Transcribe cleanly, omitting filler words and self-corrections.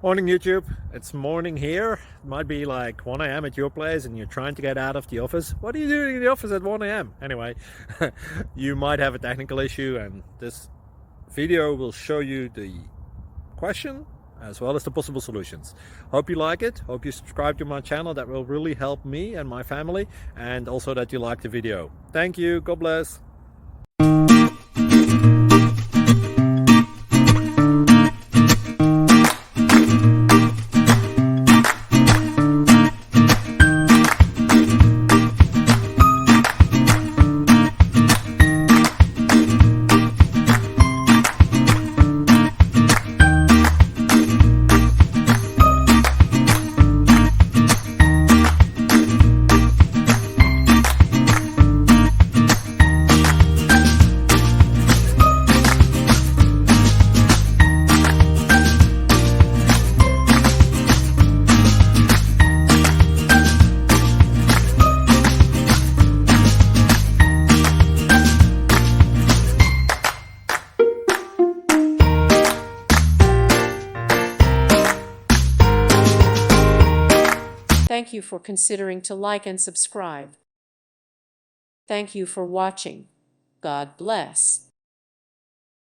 Morning YouTube, it's morning here. It might be like 1 a.m. at your place and you're trying to get out of the office. What are you doing in the office at 1 a.m.? Anyway, you might have a technical issue and this video will show you the question as well as the possible solutions. Hope you like it, hope you subscribe to my channel. That will really help me and my family, and also that you like the video. Thank you, God bless. Thank you for considering to like and subscribe. Thank you for watching. God bless.